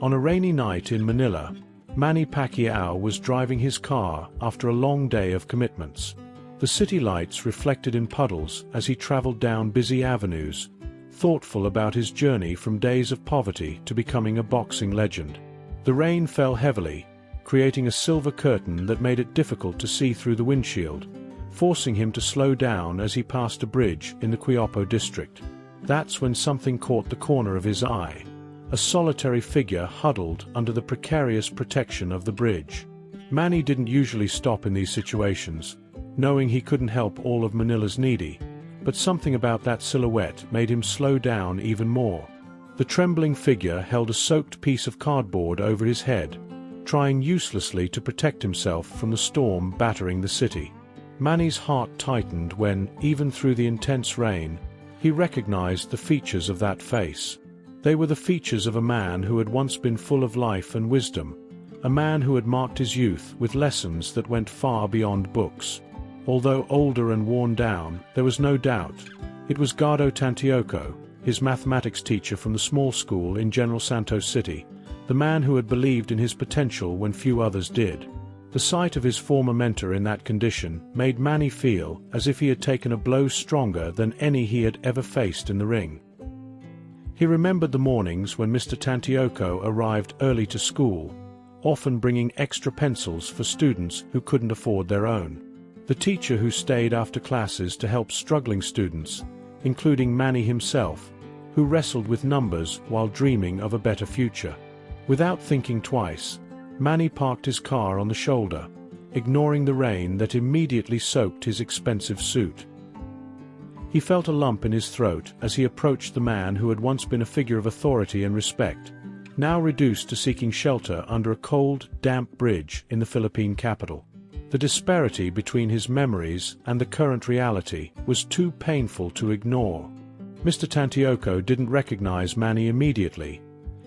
On a rainy night in Manila, Manny Pacquiao was driving his car after a long day of commitments. The city lights reflected in puddles as he traveled down busy avenues, thoughtful about his journey from days of poverty to becoming a boxing legend. The rain fell heavily, creating a silver curtain that made it difficult to see through the windshield, forcing him to slow down as he passed a bridge in the Quiapo district. That's when something caught the corner of his eye. A solitary figure huddled under the precarious protection of the bridge. Manny didn't usually stop in these situations, knowing he couldn't help all of Manila's needy, but something about that silhouette made him slow down even more. The trembling figure held a soaked piece of cardboard over his head, trying uselessly to protect himself from the storm battering the city. Manny's heart tightened when, even through the intense rain, he recognized the features of that face. They were the features of a man who had once been full of life and wisdom, a man who had marked his youth with lessons that went far beyond books. Although older and worn down, there was no doubt. It was Gardo Tantioco, his mathematics teacher from the small school in General Santos City, the man who had believed in his potential when few others did. The sight of his former mentor in that condition made Manny feel as if he had taken a blow stronger than any he had ever faced in the ring. He remembered the mornings when Mr. Tantioco arrived early to school, often bringing extra pencils for students who couldn't afford their own. The teacher who stayed after classes to help struggling students, including Manny himself, who wrestled with numbers while dreaming of a better future. Without thinking twice, Manny parked his car on the shoulder, ignoring the rain that immediately soaked his expensive suit. He felt a lump in his throat as he approached the man who had once been a figure of authority and respect, now reduced to seeking shelter under a cold, damp bridge in the Philippine capital. The disparity between his memories and the current reality was too painful to ignore. Mr. Tantioco didn't recognize Manny immediately,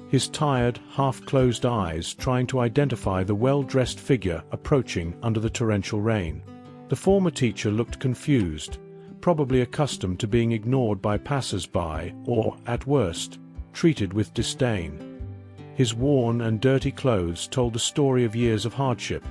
his tired, half-closed eyes trying to identify the well-dressed figure approaching under the torrential rain. The former teacher looked confused, probably accustomed to being ignored by passers-by or, at worst, treated with disdain. His worn and dirty clothes told the story of years of hardship,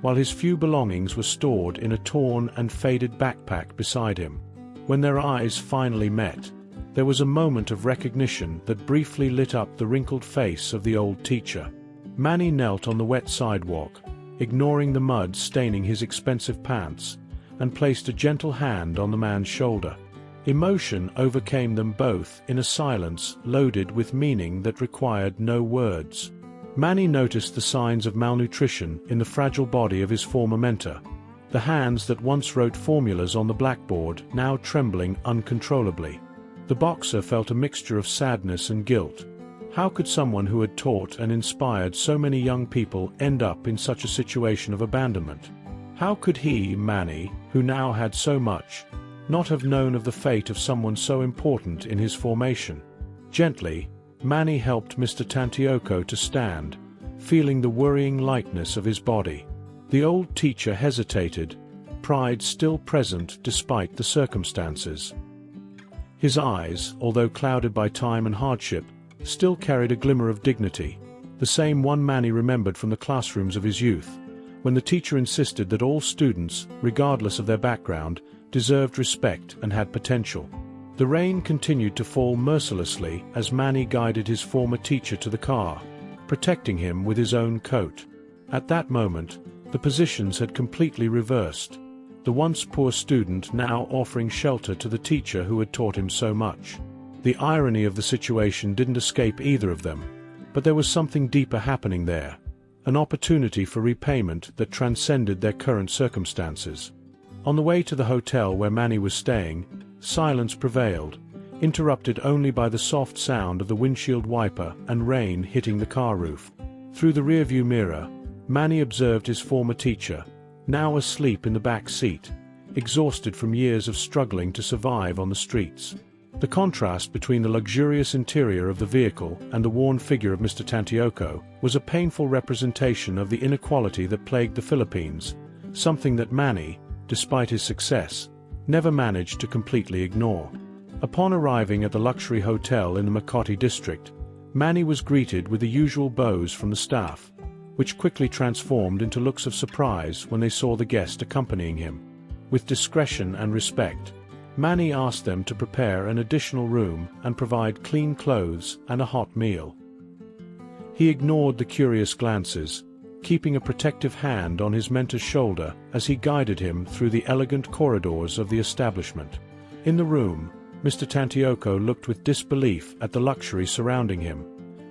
while his few belongings were stored in a torn and faded backpack beside him. When their eyes finally met, there was a moment of recognition that briefly lit up the wrinkled face of the old teacher. Manny knelt on the wet sidewalk, ignoring the mud staining his expensive pants, and placed a gentle hand on the man's shoulder. Emotion overcame them both in a silence loaded with meaning that required no words. Manny noticed the signs of malnutrition in the fragile body of his former mentor, the hands that once wrote formulas on the blackboard now trembling uncontrollably. The boxer felt a mixture of sadness and guilt. How could someone who had taught and inspired so many young people end up in such a situation of abandonment? How could he, Manny, who now had so much, not have known of the fate of someone so important in his formation? Gently, Manny helped Mr. Tantioco to stand, feeling the worrying lightness of his body. The old teacher hesitated, pride still present despite the circumstances. His eyes, although clouded by time and hardship, still carried a glimmer of dignity, the same one Manny remembered from the classrooms of his youth, when the teacher insisted that all students, regardless of their background, deserved respect and had potential. The rain continued to fall mercilessly as Manny guided his former teacher to the car, protecting him with his own coat. At that moment, the positions had completely reversed, the once poor student now offering shelter to the teacher who had taught him so much. The irony of the situation didn't escape either of them, but there was something deeper happening there. An opportunity for repayment that transcended their current circumstances. On the way to the hotel where Manny was staying, silence prevailed, interrupted only by the soft sound of the windshield wiper and rain hitting the car roof. Through the rearview mirror, Manny observed his former teacher, now asleep in the back seat, exhausted from years of struggling to survive on the streets. The contrast between the luxurious interior of the vehicle and the worn figure of Mr. Tantioco was a painful representation of the inequality that plagued the Philippines, something that Manny, despite his success, never managed to completely ignore. Upon arriving at the luxury hotel in the Makati district, Manny was greeted with the usual bows from the staff, which quickly transformed into looks of surprise when they saw the guest accompanying him. With discretion and respect, Manny asked them to prepare an additional room and provide clean clothes and a hot meal. He ignored the curious glances, keeping a protective hand on his mentor's shoulder as he guided him through the elegant corridors of the establishment. In the room, Mr. Tantioko looked with disbelief at the luxury surrounding him,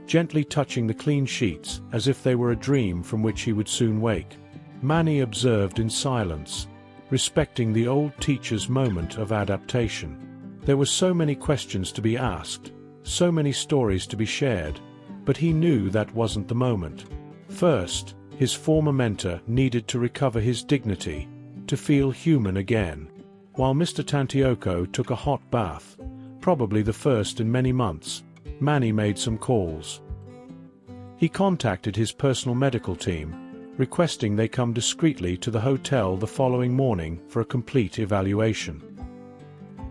gently touching the clean sheets as if they were a dream from which he would soon wake. Manny observed in silence, respecting the old teacher's moment of adaptation. There were so many questions to be asked, so many stories to be shared, but he knew that wasn't the moment. First, his former mentor needed to recover his dignity, to feel human again. While Mr. Tantioko took a hot bath, probably the first in many months, Manny made some calls. He contacted his personal medical team, requesting they come discreetly to the hotel the following morning for a complete evaluation.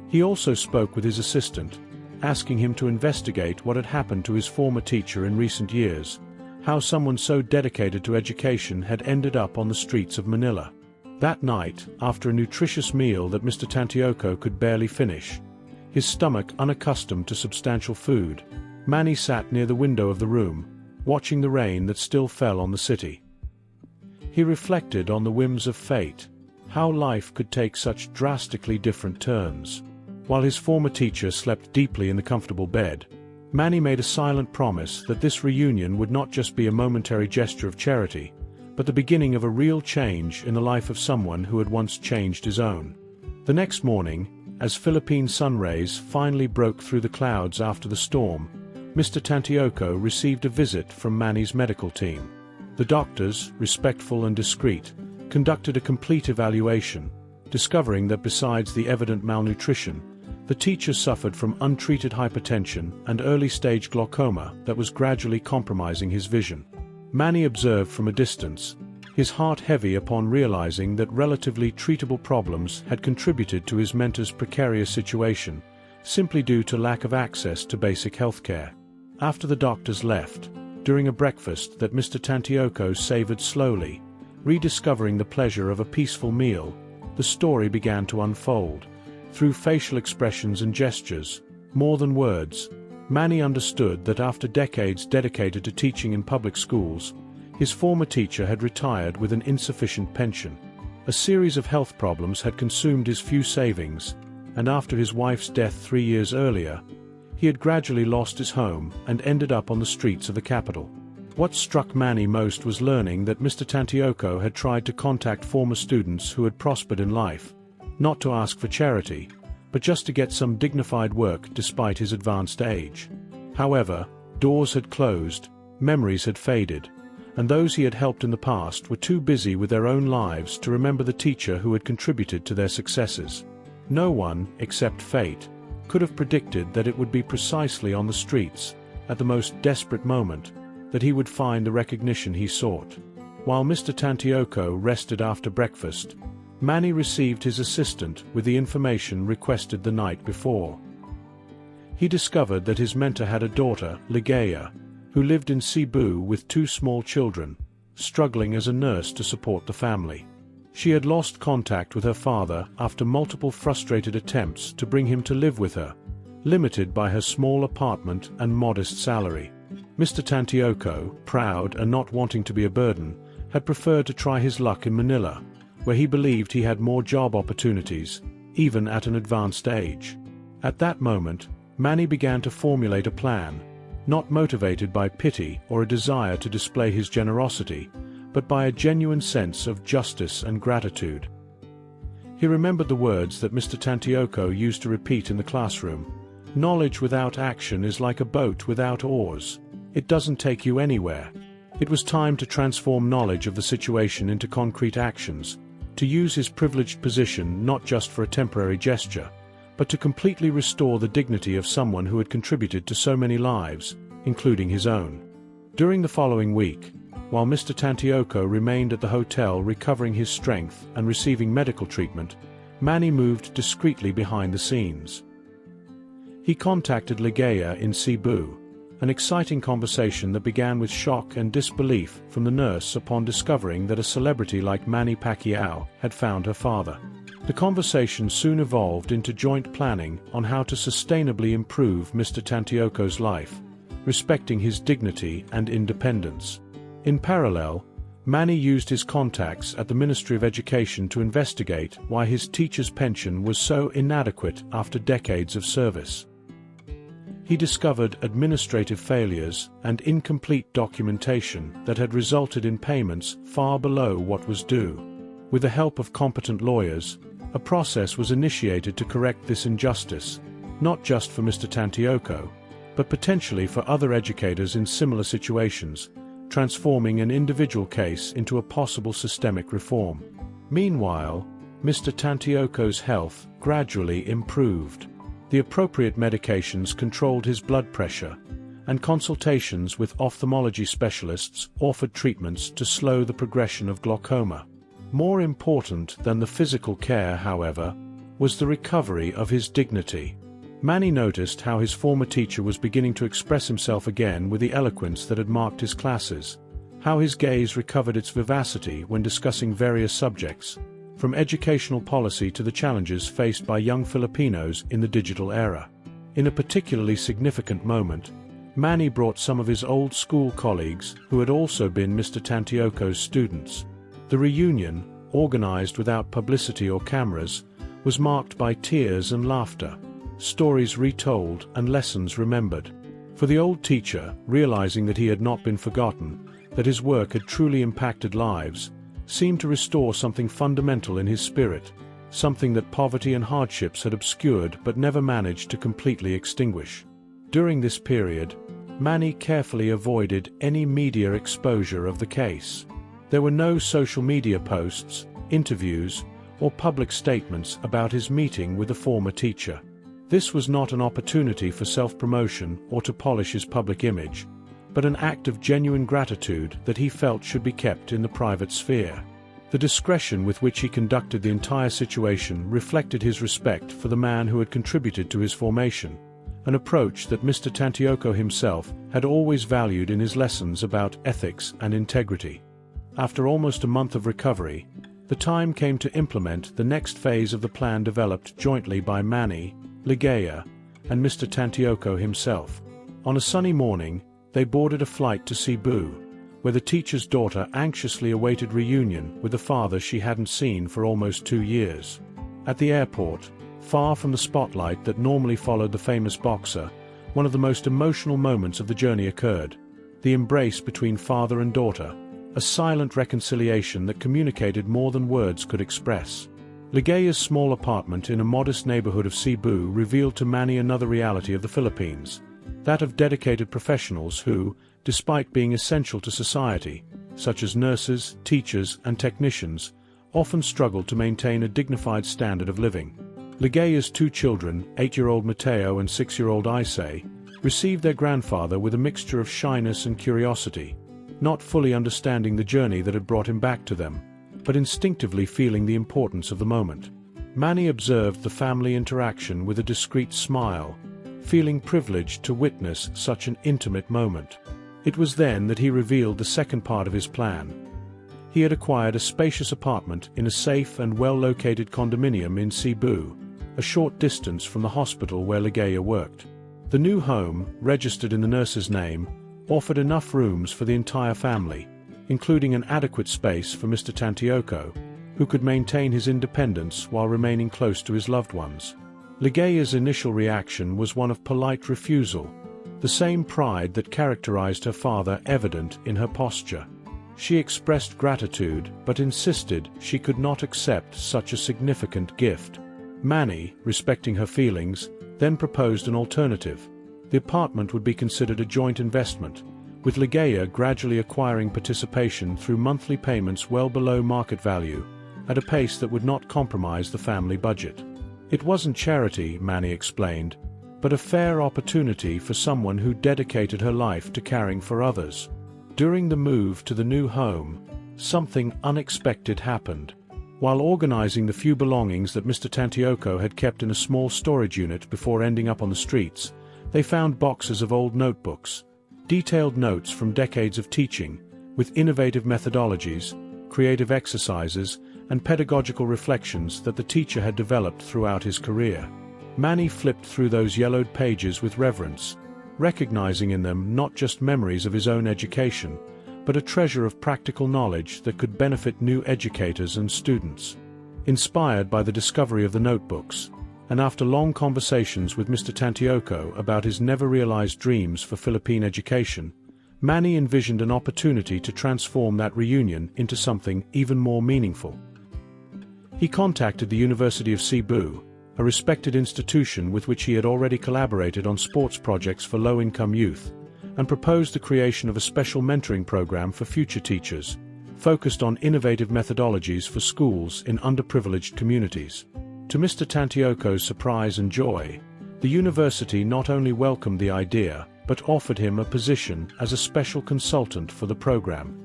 He also spoke with his assistant, asking him to investigate what had happened to his former teacher in recent years, how someone so dedicated to education had ended up on the streets of Manila. That night, after a nutritious meal that Mr. Tantioko could barely finish, his stomach unaccustomed to substantial food, Manny sat near the window of the room, watching the rain that still fell on the city. He reflected on the whims of fate, how life could take such drastically different turns. While his former teacher slept deeply in the comfortable bed, Manny made a silent promise that this reunion would not just be a momentary gesture of charity, but the beginning of a real change in the life of someone who had once changed his own. The next morning, as Philippine sun rays finally broke through the clouds after the storm, Mr. Tantioko received a visit from Manny's medical team. The doctors, respectful and discreet, conducted a complete evaluation, discovering that besides the evident malnutrition, the teacher suffered from untreated hypertension and early-stage glaucoma that was gradually compromising his vision. Manny observed from a distance, his heart heavy upon realizing that relatively treatable problems had contributed to his mentor's precarious situation, simply due to lack of access to basic health care. After the doctors left, during a breakfast that Mr. Tantioko savored slowly, rediscovering the pleasure of a peaceful meal, the story began to unfold. Through facial expressions and gestures, more than words, Manny understood that after decades dedicated to teaching in public schools, his former teacher had retired with an insufficient pension. A series of health problems had consumed his few savings, and after his wife's death 3 years earlier, he had gradually lost his home and ended up on the streets of the capital. What struck Manny most was learning that Mr. Tantioko had tried to contact former students who had prospered in life, not to ask for charity, but just to get some dignified work despite his advanced age. However, doors had closed, memories had faded, and those he had helped in the past were too busy with their own lives to remember the teacher who had contributed to their successes. No one, except fate, could have predicted that it would be precisely on the streets, at the most desperate moment, that he would find the recognition he sought. While Mr. Tantioko rested after breakfast, Manny received his assistant with the information requested the night before. He discovered that his mentor had a daughter, Ligaya, who lived in Cebu with 2 small children, struggling as a nurse to support the family. She had lost contact with her father after multiple frustrated attempts to bring him to live with her, limited by her small apartment and modest salary. Mr. Tantioko, proud and not wanting to be a burden, had preferred to try his luck in Manila, where he believed he had more job opportunities, even at an advanced age. At that moment, Manny began to formulate a plan, not motivated by pity or a desire to display his generosity, but by a genuine sense of justice and gratitude. He remembered the words that Mr. Tantioko used to repeat in the classroom: "Knowledge without action is like a boat without oars. It doesn't take you anywhere." It was time to transform knowledge of the situation into concrete actions, to use his privileged position not just for a temporary gesture, but to completely restore the dignity of someone who had contributed to so many lives, including his own. During the following week, while Mr. Tantioko remained at the hotel recovering his strength and receiving medical treatment, Manny moved discreetly behind the scenes. He contacted Ligaya in Cebu, an exciting conversation that began with shock and disbelief from the nurse upon discovering that a celebrity like Manny Pacquiao had found her father. The conversation soon evolved into joint planning on how to sustainably improve Mr. Tantioco's life, respecting his dignity and independence. In parallel, Manny used his contacts at the Ministry of Education to investigate why his teacher's pension was so inadequate after decades of service. He discovered administrative failures and incomplete documentation that had resulted in payments far below what was due. With the help of competent lawyers, a process was initiated to correct this injustice, not just for Mr. Tantioco, but potentially for other educators in similar situations, transforming an individual case into a possible systemic reform. Meanwhile, Mr. Tantioco's health gradually improved. The appropriate medications controlled his blood pressure, and consultations with ophthalmology specialists offered treatments to slow the progression of glaucoma. More important than the physical care, however, was the recovery of his dignity. Manny noticed how his former teacher was beginning to express himself again with the eloquence that had marked his classes, how his gaze recovered its vivacity when discussing various subjects, from educational policy to the challenges faced by young Filipinos in the digital era. In a particularly significant moment, Manny brought some of his old school colleagues who had also been Mr. Tantioco's students. The reunion, organized without publicity or cameras, was marked by tears and laughter, stories retold and lessons remembered. For the old teacher, realizing that he had not been forgotten, that his work had truly impacted lives, seemed to restore something fundamental in his spirit, something that poverty and hardships had obscured but never managed to completely extinguish. During this period, Manny carefully avoided any media exposure of the case. There were no social media posts, interviews, or public statements about his meeting with the former teacher. This was not an opportunity for self-promotion or to polish his public image, but an act of genuine gratitude that he felt should be kept in the private sphere. The discretion with which he conducted the entire situation reflected his respect for the man who had contributed to his formation, an approach that Mr. Tantioco himself had always valued in his lessons about ethics and integrity. After almost a month of recovery, the time came to implement the next phase of the plan developed jointly by Manny, Ligaya, and Mr. Tantioco himself. On a sunny morning, they boarded a flight to Cebu, where the teacher's daughter anxiously awaited reunion with the father she hadn't seen for almost 2 years. At the airport, far from the spotlight that normally followed the famous boxer, one of the most emotional moments of the journey occurred: the embrace between father and daughter, a silent reconciliation that communicated more than words could express. Ligaya's small apartment in a modest neighborhood of Cebu revealed to Manny another reality of the Philippines, that of dedicated professionals who, despite being essential to society, such as nurses, teachers, and technicians, often struggled to maintain a dignified standard of living. Ligaya's 2 children, 8-year-old Mateo and 6-year-old Isay, received their grandfather with a mixture of shyness and curiosity, not fully understanding the journey that had brought him back to them, but instinctively feeling the importance of the moment. Manny observed the family interaction with a discreet smile, feeling privileged to witness such an intimate moment. It was then that he revealed the second part of his plan. He had acquired a spacious apartment in a safe and well-located condominium in Cebu, a short distance from the hospital where Ligaya worked. The new home, registered in the nurse's name, offered enough rooms for the entire family, including an adequate space for Mr. Tantioco, who could maintain his independence while remaining close to his loved ones. Ligaya's initial reaction was one of polite refusal, the same pride that characterized her father evident in her posture. She expressed gratitude but insisted she could not accept such a significant gift. Manny, respecting her feelings, then proposed an alternative. The apartment would be considered a joint investment, with Ligaya gradually acquiring participation through monthly payments well below market value, at a pace that would not compromise the family budget. It wasn't charity, Manny explained, but a fair opportunity for someone who dedicated her life to caring for others. During the move to the new home, something unexpected happened. While organizing the few belongings that Mr. Tantioco had kept in a small storage unit before ending up on the streets, They found boxes of old notebooks, detailed notes from decades of teaching, with innovative methodologies, creative exercises, and pedagogical reflections that the teacher had developed throughout his career. Manny flipped through those yellowed pages with reverence, recognizing in them not just memories of his own education, but a treasure of practical knowledge that could benefit new educators and students. Inspired by the discovery of the notebooks, and after long conversations with Mr. Tantioco about his never-realized dreams for Philippine education, Manny envisioned an opportunity to transform that reunion into something even more meaningful. He contacted the University of Cebu, a respected institution with which he had already collaborated on sports projects for low-income youth, and proposed the creation of a special mentoring program for future teachers, focused on innovative methodologies for schools in underprivileged communities. To Mr. Tantioco's surprise and joy, the university not only welcomed the idea, but offered him a position as a special consultant for the program.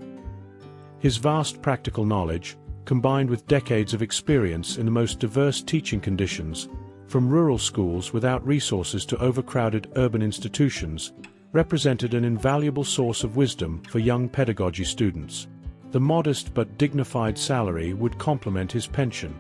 His vast practical knowledge, combined with decades of experience in the most diverse teaching conditions, from rural schools without resources to overcrowded urban institutions, represented an invaluable source of wisdom for young pedagogy students. The modest but dignified salary would complement his pension,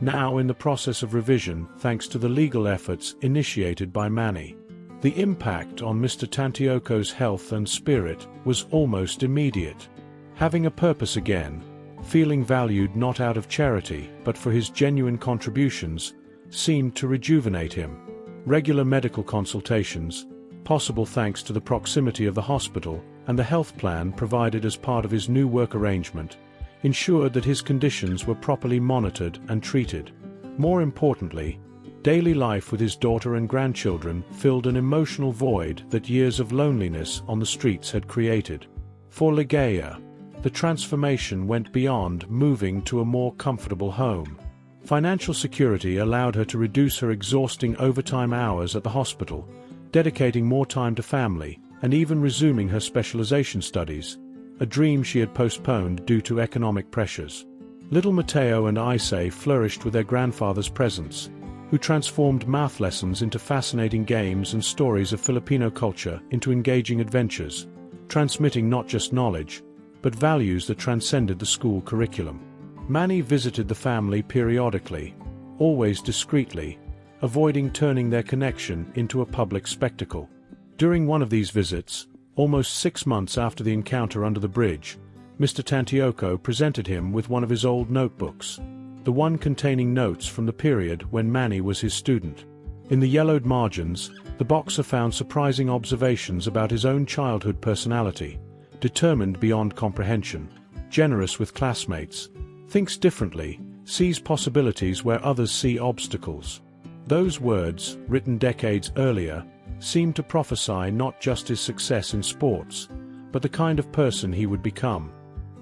now in the process of revision thanks to the legal efforts initiated by Manny. The impact on Mr. Tantioco's health and spirit was almost immediate. Having a purpose again, feeling valued not out of charity but for his genuine contributions, seemed to rejuvenate him. Regular medical consultations, possible thanks to the proximity of the hospital and the health plan provided as part of his new work arrangement, ensured that his conditions were properly monitored and treated. More importantly, daily life with his daughter and grandchildren filled an emotional void that years of loneliness on the streets had created. For Ligaya, the transformation went beyond moving to a more comfortable home. Financial security allowed her to reduce her exhausting overtime hours at the hospital, dedicating more time to family, and even resuming her specialization studies, a dream she had postponed due to economic pressures. Little Mateo and Isay flourished with their grandfather's presence, who transformed math lessons into fascinating games and stories of Filipino culture into engaging adventures, transmitting not just knowledge, but values that transcended the school curriculum. Manny visited the family periodically, always discreetly, avoiding turning their connection into a public spectacle. During one of these visits, almost 6 months after the encounter under the bridge, Mr. Tantioco presented him with one of his old notebooks, the one containing notes from the period when Manny was his student. In the yellowed margins, the boxer found surprising observations about his own childhood personality: determined beyond comprehension, generous with classmates, thinks differently, sees possibilities where others see obstacles. Those words, written decades earlier, seemed to prophesy not just his success in sports, but the kind of person he would become.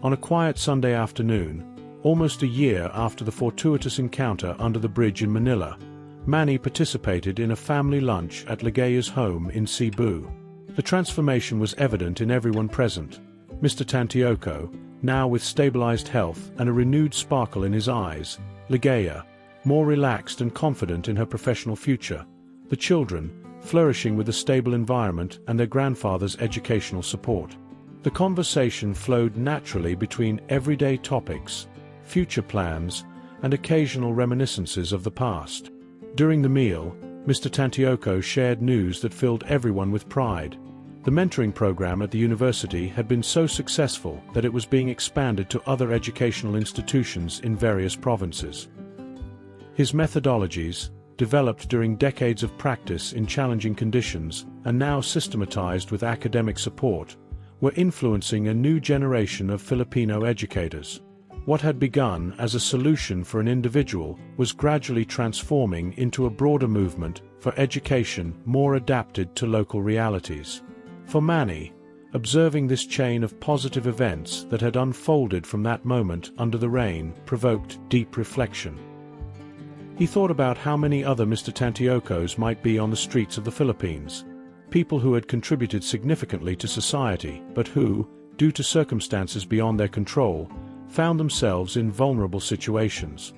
On a quiet Sunday afternoon, almost a year after the fortuitous encounter under the bridge in Manila, Manny participated in a family lunch at Ligaya's home in Cebu. The transformation was evident in everyone present. Mr. Tantioco, now with stabilized health and a renewed sparkle in his eyes; Ligaya, more relaxed and confident in her professional future; the children, flourishing with a stable environment and their grandfather's educational support. The conversation flowed naturally between everyday topics, future plans, and occasional reminiscences of the past. During the meal, Mr. Tantioco shared news that filled everyone with pride. The mentoring program at the university had been so successful that it was being expanded to other educational institutions in various provinces. His methodologies, developed during decades of practice in challenging conditions and now systematized with academic support, were influencing a new generation of Filipino educators. What had begun as a solution for an individual was gradually transforming into a broader movement for education more adapted to local realities. For Manny, observing this chain of positive events that had unfolded from that moment under the rain provoked deep reflection. He thought about how many other Mr. Tantiocos might be on the streets of the Philippines, people who had contributed significantly to society but who, due to circumstances beyond their control, found themselves in vulnerable situations.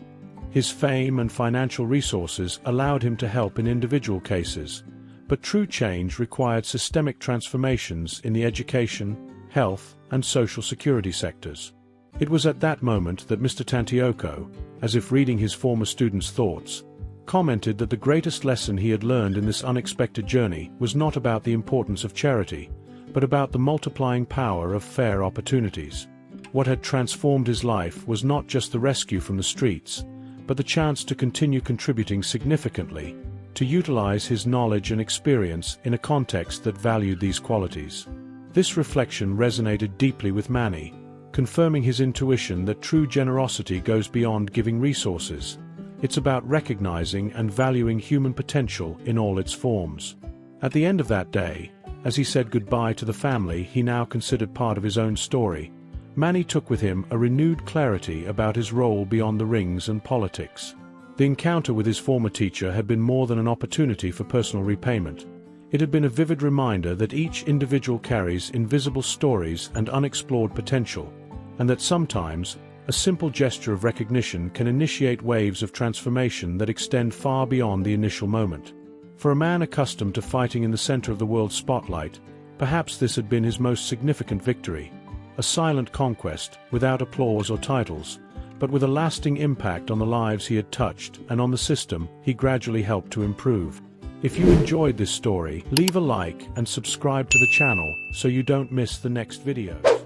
His fame and financial resources allowed him to help in individual cases, But true change required systemic transformations in the education, health, and social security sectors. It was at that moment that Mr. Tantioco, as if reading his former students' thoughts, commented that the greatest lesson he had learned in this unexpected journey was not about the importance of charity, but about the multiplying power of fair opportunities. What had transformed his life was not just the rescue from the streets, but the chance to continue contributing significantly, to utilize his knowledge and experience in a context that valued these qualities. This reflection resonated deeply with Manny, confirming his intuition that true generosity goes beyond giving resources. It's about recognizing and valuing human potential in all its forms. At the end of that day, as he said goodbye to the family he now considered part of his own story, Manny took with him a renewed clarity about his role beyond the rings and politics. The encounter with his former teacher had been more than an opportunity for personal repayment. It had been a vivid reminder that each individual carries invisible stories and unexplored potential, and that sometimes, a simple gesture of recognition can initiate waves of transformation that extend far beyond the initial moment. For a man accustomed to fighting in the center of the world's spotlight, perhaps this had been his most significant victory. A silent conquest, without applause or titles, but with a lasting impact on the lives he had touched and on the system he gradually helped to improve. If you enjoyed this story, leave a like and subscribe to the channel so you don't miss the next videos.